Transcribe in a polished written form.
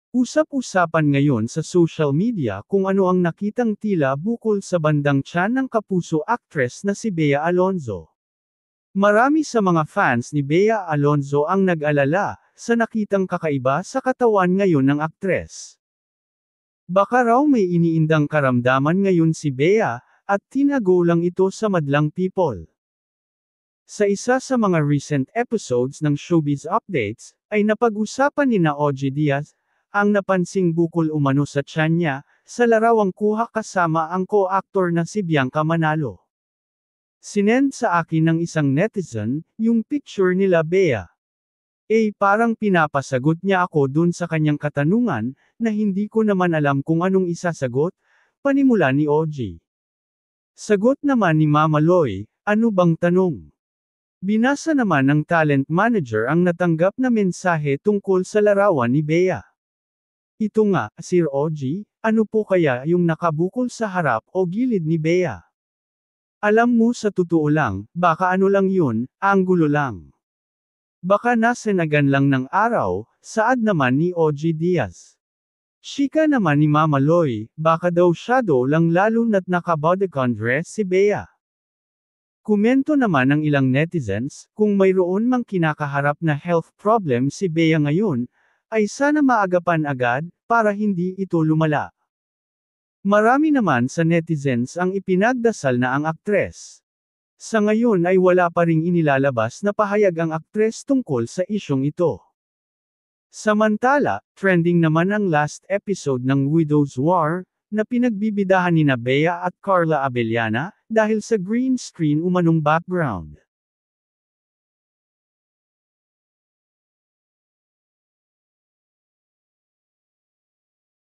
Usap-usapan ngayon sa social media kung ano ang nakitang tila bukol sa bandang tiyan ng kapuso actress na si Bea Alonzo. Marami sa mga fans ni Bea Alonzo ang nag-alala sa nakitang kakaiba sa katawan ngayon ng aktres. Baka raw may iniindang karamdaman ngayon si Bea, at tinago lang ito sa madlang people. Sa isa sa mga recent episodes ng Showbiz Updates, ay napag-usapan ni OG Diaz, ang napansing bukol umano sa tiyan niya, sa larawang kuha kasama ang co-actor na si Bianca Manalo. Sinend sa akin ng isang netizen, yung picture nila Bea. Parang pinapasagot niya ako dun sa kanyang katanungan, na hindi ko naman alam kung anong isasagot, panimula ni OG. Sagot naman ni Mama Loy, ano bang tanong? Binasa naman ng talent manager ang natanggap na mensahe tungkol sa larawan ni Bea. Ito nga, Sir OG, ano po kaya yung nakabukol sa harap o gilid ni Bea? Alam mo sa totoo lang, baka ano lang yun, anggulo lang. Baka nasenagan lang ng araw, saad naman ni OG Diaz. Chika naman ni Mama Loy, baka daw shadow lang lalo na't naka-bodycon dress si Bea. Komento naman ng ilang netizens, kung mayroon mang kinakaharap na health problem si Bea ngayon, ay sana maagapan agad, para hindi ito lumala. Marami naman sa netizens ang ipinagdasal na ang aktres. Sa ngayon ay wala pa ring inilalabas na pahayag ang aktres tungkol sa isyong ito. Samantala, trending naman ang last episode ng Widow's War, na pinagbibidahan nina Bea at Carla Abellana, dahil sa green screen umanong background.